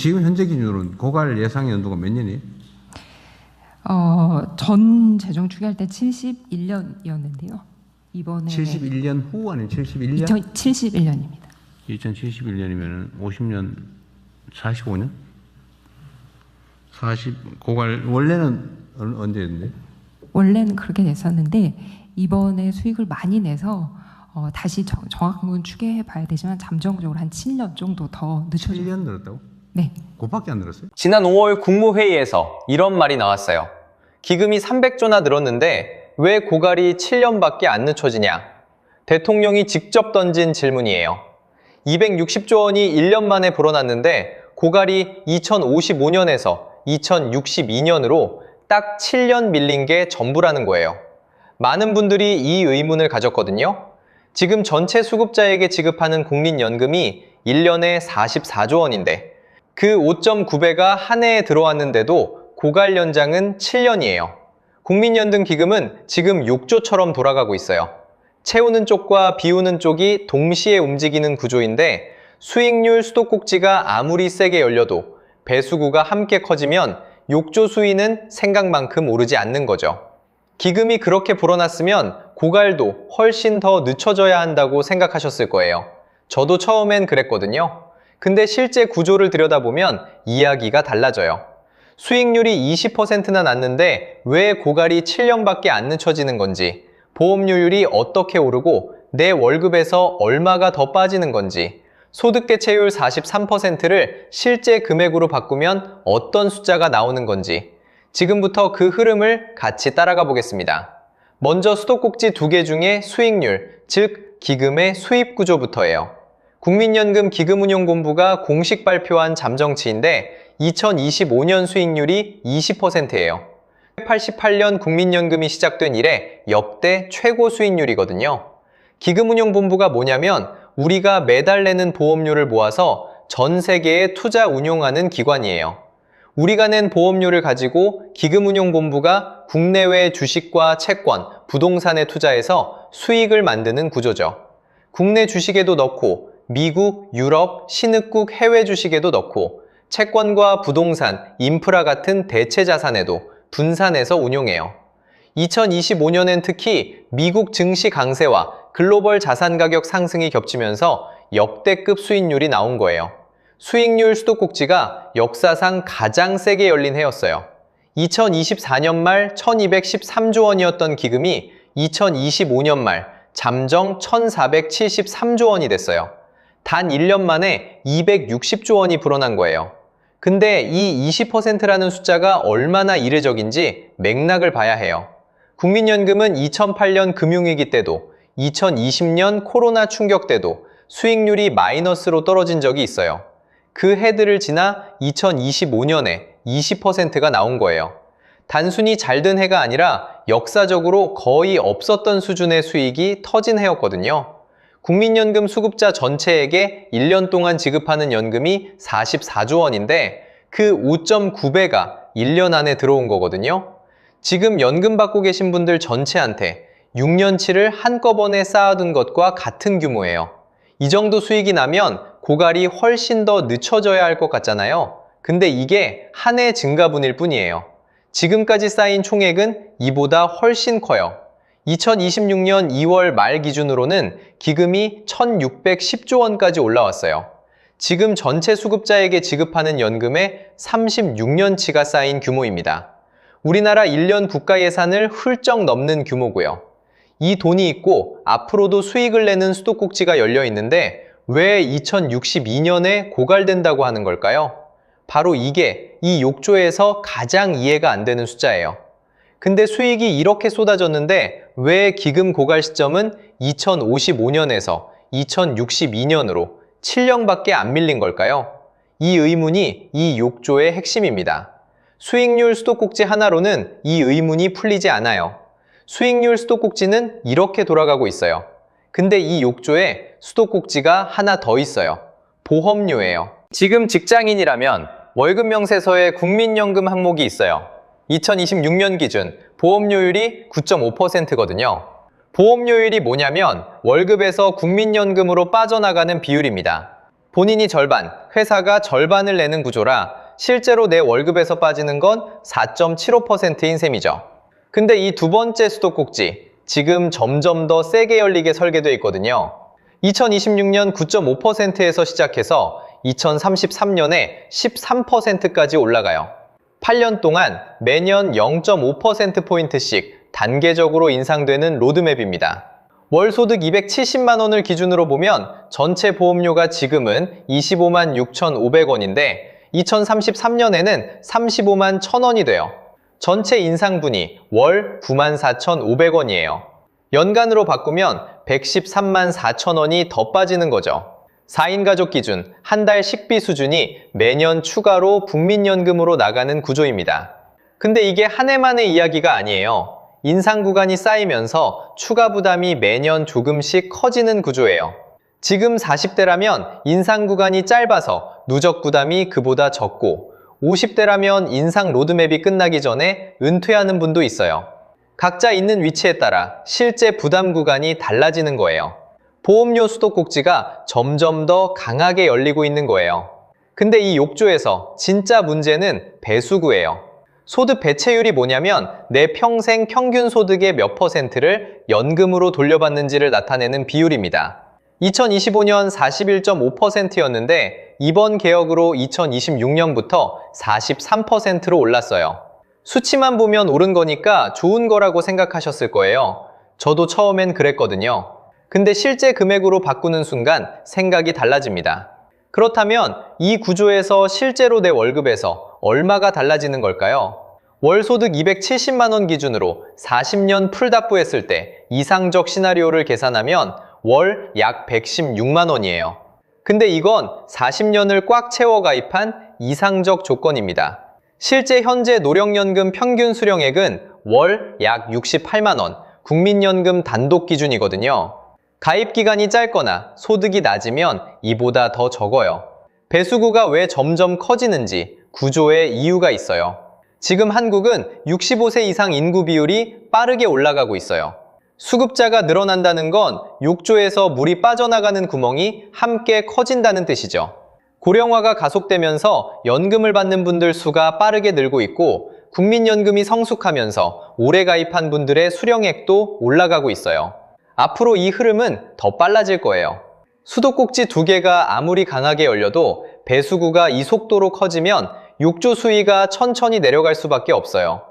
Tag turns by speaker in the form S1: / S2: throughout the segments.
S1: 지금 현재 기준으로는 고갈 예상 연도가 몇 년이에요?
S2: 전 재정 추계할 때 71년이었는데요. 이번에
S1: 71년 후 아니면 71년?
S2: 2071년입니다.
S1: 2071년이면 50년, 45년? 고갈 원래는 언제였는데?
S2: 원래는 그렇게 냈었는데 이번에 수익을 많이 내서 다시 정확한 건 추계해 봐야 되지만 잠정적으로 한 7년 정도 더 늦춰져.
S1: 7년 늘었다고?
S2: 네.
S1: 그밖에 안 늘었어요?
S3: 지난 5월 국무회의에서 이런 말이 나왔어요. 기금이 300조나 늘었는데 왜 고갈이 7년밖에 안 늦춰지냐? 대통령이 직접 던진 질문이에요. 260조 원이 1년 만에 불어났는데 고갈이 2055년에서 2062년으로 딱 7년 밀린 게 전부라는 거예요. 많은 분들이 이 의문을 가졌거든요. 지금 전체 수급자에게 지급하는 국민연금이 1년에 44조 원인데 그 5.9배가 한 해에 들어왔는데도 고갈 연장은 7년이에요. 국민연금 기금은 지금 6조처럼 돌아가고 있어요. 채우는 쪽과 비우는 쪽이 동시에 움직이는 구조인데 수익률 수도꼭지가 아무리 세게 열려도 배수구가 함께 커지면 욕조 수위는 생각만큼 오르지 않는 거죠. 기금이 그렇게 불어났으면 고갈도 훨씬 더 늦춰져야 한다고 생각하셨을 거예요. 저도 처음엔 그랬거든요. 근데 실제 구조를 들여다보면 이야기가 달라져요. 수익률이 20%나 났는데 왜 고갈이 7년밖에 안 늦춰지는 건지, 보험료율이 어떻게 오르고 내 월급에서 얼마가 더 빠지는 건지, 소득 대체율 43%를 실제 금액으로 바꾸면 어떤 숫자가 나오는 건지 지금부터 그 흐름을 같이 따라가 보겠습니다. 먼저 수도꼭지 2개 중에 수익률, 즉 기금의 수입 구조부터예요. 국민연금 기금운용본부가 공식 발표한 잠정치인데 2025년 수익률이 20%예요. 1988년 국민연금이 시작된 이래 역대 최고 수익률이거든요. 기금운용본부가 뭐냐면 우리가 매달 내는 보험료를 모아서 전 세계에 투자 운용하는 기관이에요. 우리가 낸 보험료를 가지고 기금운용본부가 국내외 주식과 채권, 부동산에 투자해서 수익을 만드는 구조죠. 국내 주식에도 넣고 미국, 유럽, 신흥국 해외 주식에도 넣고 채권과 부동산, 인프라 같은 대체 자산에도 분산해서 운용해요. 2025년엔 특히 미국 증시 강세와 글로벌 자산 가격 상승이 겹치면서 역대급 수익률이 나온 거예요. 수익률 수도꼭지가 역사상 가장 세게 열린 해였어요. 2024년 말 1213조 원이었던 기금이 2025년 말 잠정 1473조 원이 됐어요. 단 1년 만에 260조 원이 불어난 거예요. 근데 이 20%라는 숫자가 얼마나 이례적인지 맥락을 봐야 해요. 국민연금은 2008년 금융위기 때도 2020년 코로나 충격 때도 수익률이 마이너스로 떨어진 적이 있어요. 그 해들을 지나 2025년에 20%가 나온 거예요. 단순히 잘 된 해가 아니라 역사적으로 거의 없었던 수준의 수익이 터진 해였거든요. 국민연금 수급자 전체에게 1년 동안 지급하는 연금이 44조 원인데 그 5.9배가 1년 안에 들어온 거거든요. 지금 연금 받고 계신 분들 전체한테 6년치를 한꺼번에 쌓아둔 것과 같은 규모예요. 이 정도 수익이 나면 고갈이 훨씬 더 늦춰져야 할 것 같잖아요. 근데 이게 한 해 증가분일 뿐이에요. 지금까지 쌓인 총액은 이보다 훨씬 커요. 2026년 2월 말 기준으로는 기금이 1610조 원까지 올라왔어요. 지금 전체 수급자에게 지급하는 연금의 36년치가 쌓인 규모입니다. 우리나라 1년 국가 예산을 훌쩍 넘는 규모고요. 이 돈이 있고 앞으로도 수익을 내는 수도꼭지가 열려 있는데 왜 2062년에 고갈된다고 하는 걸까요? 바로 이게 이 욕조에서 가장 이해가 안 되는 숫자예요. 근데 수익이 이렇게 쏟아졌는데 왜 기금 고갈 시점은 2055년에서 2062년으로 7년밖에 안 밀린 걸까요? 이 의문이 이 욕조의 핵심입니다. 수익률 수도꼭지 하나로는 이 의문이 풀리지 않아요. 수익률 수도꼭지는 이렇게 돌아가고 있어요. 근데 이 욕조에 수도꼭지가 하나 더 있어요. 보험료예요. 지금 직장인이라면 월급 명세서에 국민연금 항목이 있어요. 2026년 기준 보험료율이 9.5%거든요. 보험료율이 뭐냐면 월급에서 국민연금으로 빠져나가는 비율입니다. 본인이 절반, 회사가 절반을 내는 구조라 실제로 내 월급에서 빠지는 건 4.75%인 셈이죠. 근데 이 두 번째 수도꼭지, 지금 점점 더 세게 열리게 설계되어 있거든요. 2026년 9.5%에서 시작해서 2033년에 13%까지 올라가요. 8년 동안 매년 0.5%포인트씩 단계적으로 인상되는 로드맵입니다. 월 소득 270만 원을 기준으로 보면 전체 보험료가 지금은 25만 6,500원인데 2033년에는 35만 1,000원이 돼요. 전체 인상분이 월 9만 4,500원이에요. 연간으로 바꾸면 113만 4,000원이 더 빠지는 거죠. 4인 가족 기준 한 달 식비 수준이 매년 추가로 국민연금으로 나가는 구조입니다. 근데 이게 한 해만의 이야기가 아니에요. 인상 구간이 쌓이면서 추가 부담이 매년 조금씩 커지는 구조예요. 지금 40대라면 인상 구간이 짧아서 누적 부담이 그보다 적고 50대라면 인상 로드맵이 끝나기 전에 은퇴하는 분도 있어요. 각자 있는 위치에 따라 실제 부담 구간이 달라지는 거예요. 보험료 수도꼭지가 점점 더 강하게 열리고 있는 거예요. 근데 이 욕조에서 진짜 문제는 배수구예요. 소득 배채율이 뭐냐면 내 평생 평균 소득의 몇 %를 연금으로 돌려받는지를 나타내는 비율입니다. 2025년 41.5%였는데 이번 개혁으로 2026년부터 43%로 올랐어요. 수치만 보면 오른 거니까 좋은 거라고 생각하셨을 거예요. 저도 처음엔 그랬거든요. 근데 실제 금액으로 바꾸는 순간 생각이 달라집니다. 그렇다면 이 구조에서 실제로 내 월급에서 얼마가 달라지는 걸까요? 월 소득 270만 원 기준으로 40년 풀납부했을 때 이상적 시나리오를 계산하면 월 약 116만 원이에요. 근데 이건 40년을 꽉 채워 가입한 이상적 조건입니다. 실제 현재 노령연금 평균 수령액은 월 약 68만 원, 국민연금 단독 기준이거든요. 가입 기간이 짧거나 소득이 낮으면 이보다 더 적어요. 배수구가 왜 점점 커지는지 구조에 이유가 있어요. 지금 한국은 65세 이상 인구 비율이 빠르게 올라가고 있어요. 수급자가 늘어난다는 건 욕조에서 물이 빠져나가는 구멍이 함께 커진다는 뜻이죠. 고령화가 가속되면서 연금을 받는 분들 수가 빠르게 늘고 있고 국민연금이 성숙하면서 오래 가입한 분들의 수령액도 올라가고 있어요. 앞으로 이 흐름은 더 빨라질 거예요. 수도꼭지 두 개가 아무리 강하게 열려도 배수구가 이 속도로 커지면 욕조 수위가 천천히 내려갈 수밖에 없어요.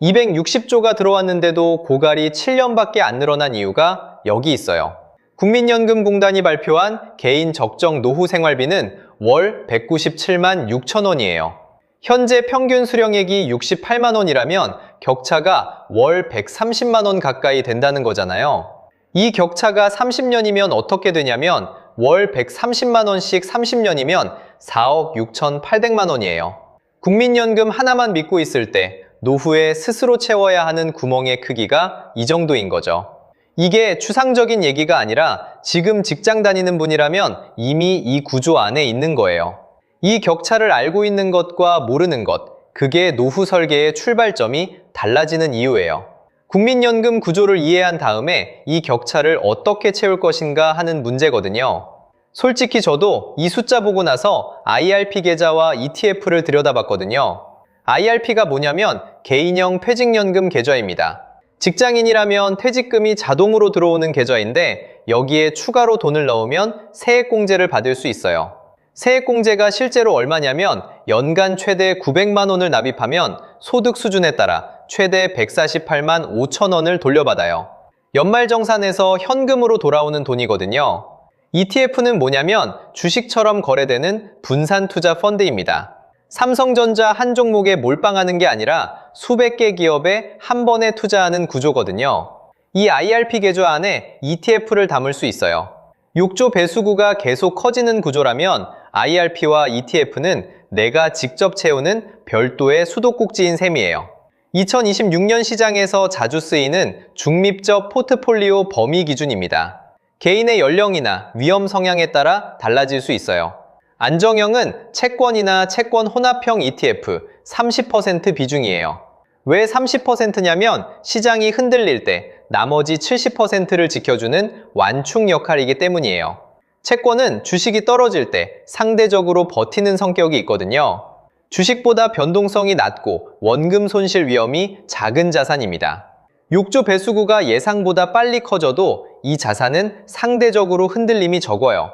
S3: 260조가 들어왔는데도 고갈이 7년밖에 안 늘어난 이유가 여기 있어요. 국민연금공단이 발표한 개인 적정 노후 생활비는 월 197만 6천 원이에요. 현재 평균 수령액이 68만 원이라면 격차가 월 130만 원 가까이 된다는 거잖아요. 이 격차가 30년이면 어떻게 되냐면 월 130만 원씩 30년이면 4억 6,800만 원이에요. 국민연금 하나만 믿고 있을 때 노후에 스스로 채워야 하는 구멍의 크기가 이 정도인 거죠. 이게 추상적인 얘기가 아니라 지금 직장 다니는 분이라면 이미 이 구조 안에 있는 거예요. 이 격차를 알고 있는 것과 모르는 것, 그게 노후 설계의 출발점이 달라지는 이유예요. 국민연금 구조를 이해한 다음에 이 격차를 어떻게 채울 것인가 하는 문제거든요. 솔직히 저도 이 숫자 보고 나서 IRP 계좌와 ETF를 들여다봤거든요. IRP가 뭐냐면 개인형 퇴직연금 계좌입니다. 직장인이라면 퇴직금이 자동으로 들어오는 계좌인데 여기에 추가로 돈을 넣으면 세액공제를 받을 수 있어요. 세액공제가 실제로 얼마냐면 연간 최대 900만 원을 납입하면 소득 수준에 따라 최대 148만 5천 원을 돌려받아요. 연말정산에서 현금으로 돌아오는 돈이거든요. ETF는 뭐냐면 주식처럼 거래되는 분산투자 펀드입니다. 삼성전자 한 종목에 몰빵하는 게 아니라 수백 개 기업에 한 번에 투자하는 구조거든요. 이 IRP 계좌 안에 ETF를 담을 수 있어요. 욕조 배수구가 계속 커지는 구조라면 IRP와 ETF는 내가 직접 채우는 별도의 수도꼭지인 셈이에요. 2026년 시장에서 자주 쓰이는 중립적 포트폴리오 범위 기준입니다. 개인의 연령이나 위험 성향에 따라 달라질 수 있어요. 안정형은 채권이나 채권 혼합형 ETF 30% 비중이에요. 왜 30%냐면 시장이 흔들릴 때 나머지 70%를 지켜주는 완충 역할이기 때문이에요. 채권은 주식이 떨어질 때 상대적으로 버티는 성격이 있거든요. 주식보다 변동성이 낮고 원금 손실 위험이 작은 자산입니다. 욕조 배수구가 예상보다 빨리 커져도 이 자산은 상대적으로 흔들림이 적어요.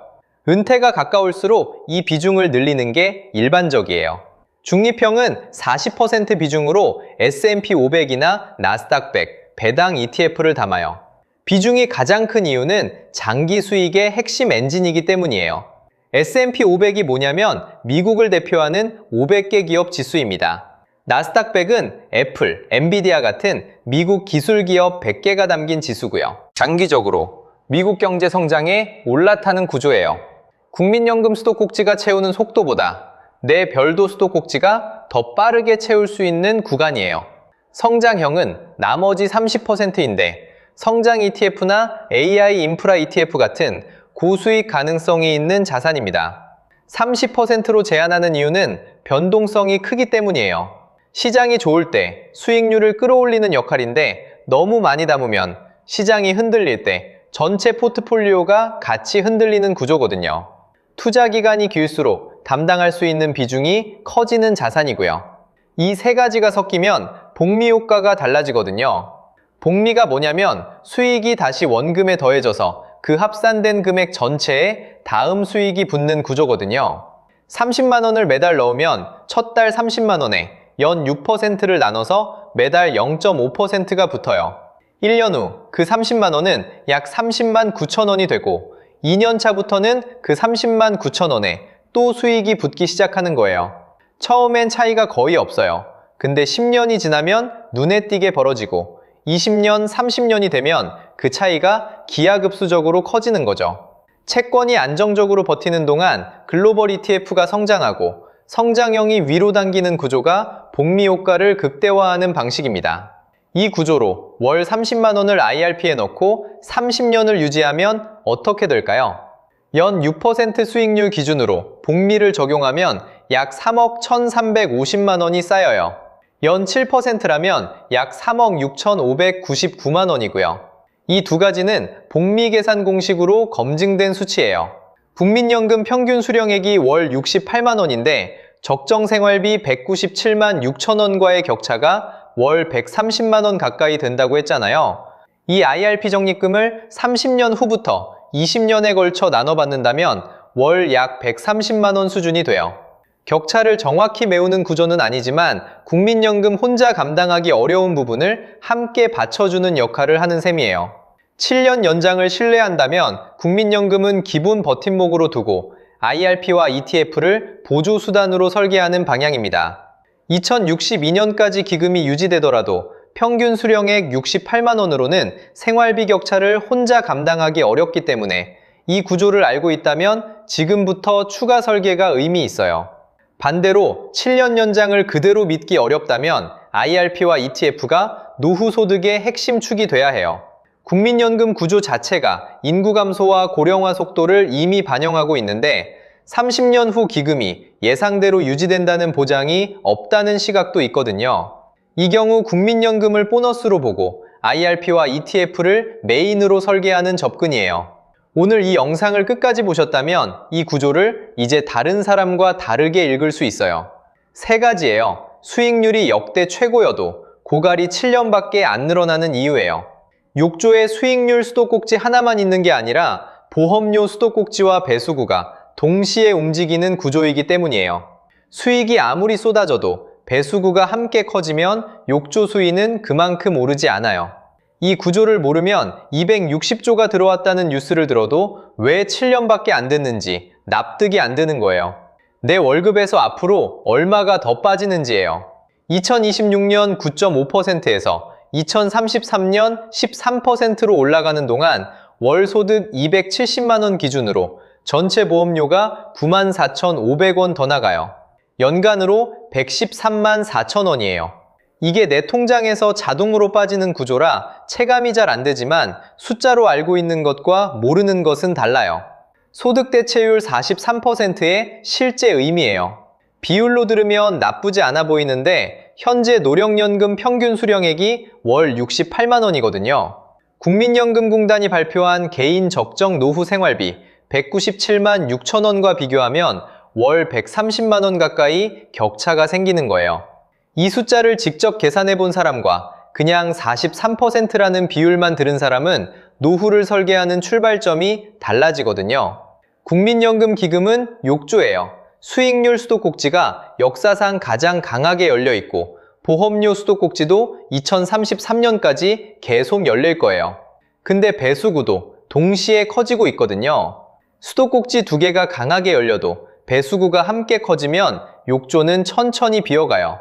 S3: 은퇴가 가까울수록 이 비중을 늘리는 게 일반적이에요. 중립형은 40% 비중으로 S&P 500이나 나스닥 100, 배당 ETF를 담아요. 비중이 가장 큰 이유는 장기 수익의 핵심 엔진이기 때문이에요. S&P 500이 뭐냐면 미국을 대표하는 500개 기업 지수입니다. 나스닥 100은 애플, 엔비디아 같은 미국 기술 기업 100개가 담긴 지수고요. 장기적으로 미국 경제 성장에 올라타는 구조예요. 국민연금 수도꼭지가 채우는 속도보다 내 별도 수도꼭지가 더 빠르게 채울 수 있는 구간이에요. 성장형은 나머지 30%인데 성장 ETF나 AI 인프라 ETF 같은 고수익 가능성이 있는 자산입니다. 30%로 제한하는 이유는 변동성이 크기 때문이에요. 시장이 좋을 때 수익률을 끌어올리는 역할인데 너무 많이 담으면 시장이 흔들릴 때 전체 포트폴리오가 같이 흔들리는 구조거든요. 투자 기간이 길수록 담당할 수 있는 비중이 커지는 자산이고요. 이 세 가지가 섞이면 복리 효과가 달라지거든요. 복리가 뭐냐면 수익이 다시 원금에 더해져서 그 합산된 금액 전체에 다음 수익이 붙는 구조거든요. 30만 원을 매달 넣으면 첫 달 30만 원에 연 6%를 나눠서 매달 0.5%가 붙어요. 1년 후 그 30만 원은 약 30만 9천 원이 되고 2년 차부터는 그 30만 9천 원에 또 수익이 붙기 시작하는 거예요. 처음엔 차이가 거의 없어요. 근데 10년이 지나면 눈에 띄게 벌어지고 20년, 30년이 되면 그 차이가 기하급수적으로 커지는 거죠. 채권이 안정적으로 버티는 동안 글로벌 ETF가 성장하고 성장형이 위로 당기는 구조가 복리 효과를 극대화하는 방식입니다. 이 구조로 월 30만 원을 IRP에 넣고 30년을 유지하면 어떻게 될까요? 연 6% 수익률 기준으로 복리를 적용하면 약 3억 1,350만 원이 쌓여요. 연 7%라면 약 3억 6,599만 원이고요. 이 두 가지는 복리 계산 공식으로 검증된 수치예요. 국민연금 평균 수령액이 월 68만 원인데 적정 생활비 197만 6천 원과의 격차가 월 130만 원 가까이 된다고 했잖아요. 이 IRP 적립금을 30년 후부터 20년에 걸쳐 나눠받는다면 월 약 130만 원 수준이 돼요. 격차를 정확히 메우는 구조는 아니지만 국민연금 혼자 감당하기 어려운 부분을 함께 받쳐주는 역할을 하는 셈이에요. 7년 연장을 신뢰한다면 국민연금은 기본 버팀목으로 두고 IRP와 ETF를 보조수단으로 설계하는 방향입니다. 2062년까지 기금이 유지되더라도 평균 수령액 68만 원으로는 생활비 격차를 혼자 감당하기 어렵기 때문에 이 구조를 알고 있다면 지금부터 추가 설계가 의미 있어요. 반대로 7년 연장을 그대로 믿기 어렵다면 IRP와 ETF가 노후 소득의 핵심 축이 돼야 해요. 국민연금 구조 자체가 인구 감소와 고령화 속도를 이미 반영하고 있는데 30년 후 기금이 예상대로 유지된다는 보장이 없다는 시각도 있거든요. 이 경우 국민연금을 보너스로 보고 IRP와 ETF를 메인으로 설계하는 접근이에요. 오늘 이 영상을 끝까지 보셨다면 이 구조를 이제 다른 사람과 다르게 읽을 수 있어요. 세 가지예요. 수익률이 역대 최고여도 고갈이 7년밖에 안 늘어나는 이유예요. 욕조에 수익률 수도꼭지 하나만 있는 게 아니라 보험료 수도꼭지와 배수구가 동시에 움직이는 구조이기 때문이에요. 수익이 아무리 쏟아져도 배수구가 함께 커지면 욕조 수위는 그만큼 오르지 않아요. 이 구조를 모르면 260조가 들어왔다는 뉴스를 들어도 왜 7년밖에 안 됐는지 납득이 안 되는 거예요. 내 월급에서 앞으로 얼마가 더 빠지는지예요. 2026년 9.5%에서 2033년 13%로 올라가는 동안 월 소득 270만 원 기준으로 전체 보험료가 94,500원 더 나가요. 연간으로 113만 4천 원이에요. 이게 내 통장에서 자동으로 빠지는 구조라 체감이 잘 안 되지만 숫자로 알고 있는 것과 모르는 것은 달라요. 소득 대체율 43%의 실제 의미예요. 비율로 들으면 나쁘지 않아 보이는데 현재 노령연금 평균 수령액이 월 68만 원이거든요. 국민연금공단이 발표한 개인 적정 노후 생활비 197만 6천 원과 비교하면 월 130만 원 가까이 격차가 생기는 거예요. 이 숫자를 직접 계산해 본 사람과 그냥 43%라는 비율만 들은 사람은 노후를 설계하는 출발점이 달라지거든요. 국민연금 기금은 욕조예요. 수익률 수도꼭지가 역사상 가장 강하게 열려 있고 보험료 수도꼭지도 2033년까지 계속 열릴 거예요. 근데 배수구도 동시에 커지고 있거든요. 수도꼭지 두 개가 강하게 열려도 배수구가 함께 커지면 욕조는 천천히 비어가요.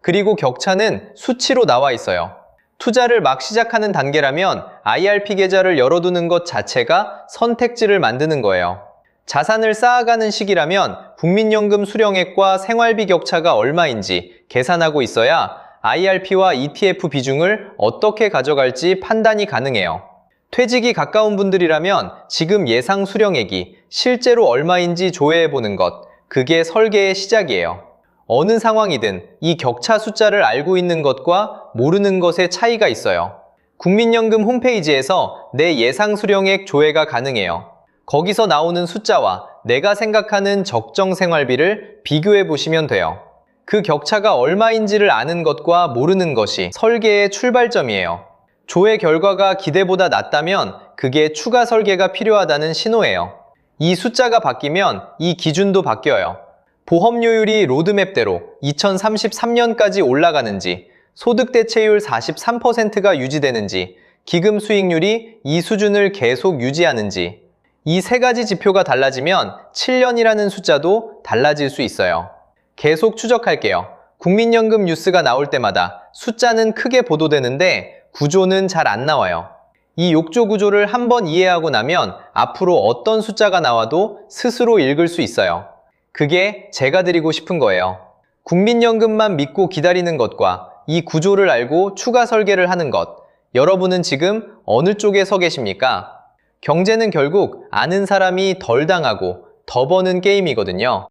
S3: 그리고 격차는 수치로 나와 있어요. 투자를 막 시작하는 단계라면 IRP 계좌를 열어두는 것 자체가 선택지를 만드는 거예요. 자산을 쌓아가는 시기라면 국민연금 수령액과 생활비 격차가 얼마인지 계산하고 있어야 IRP와 ETF 비중을 어떻게 가져갈지 판단이 가능해요. 퇴직이 가까운 분들이라면 지금 예상 수령액이 실제로 얼마인지 조회해보는 것, 그게 설계의 시작이에요. 어느 상황이든 이 격차 숫자를 알고 있는 것과 모르는 것의 차이가 있어요. 국민연금 홈페이지에서 내 예상 수령액 조회가 가능해요. 거기서 나오는 숫자와 내가 생각하는 적정 생활비를 비교해 보시면 돼요. 그 격차가 얼마인지를 아는 것과 모르는 것이 설계의 출발점이에요. 조회 결과가 기대보다 낮다면 그게 추가 설계가 필요하다는 신호예요. 이 숫자가 바뀌면 이 기준도 바뀌어요. 보험료율이 로드맵대로 2033년까지 올라가는지, 소득 대체율 43%가 유지되는지, 기금 수익률이 이 수준을 계속 유지하는지, 이 세 가지 지표가 달라지면 7년이라는 숫자도 달라질 수 있어요. 계속 추적할게요. 국민연금 뉴스가 나올 때마다 숫자는 크게 보도되는데 구조는 잘 안 나와요. 이 욕조 구조를 한번 이해하고 나면 앞으로 어떤 숫자가 나와도 스스로 읽을 수 있어요. 그게 제가 드리고 싶은 거예요. 국민연금만 믿고 기다리는 것과 이 구조를 알고 추가 설계를 하는 것. 여러분은 지금 어느 쪽에 서 계십니까? 경제는 결국 아는 사람이 덜 당하고 더 버는 게임이거든요.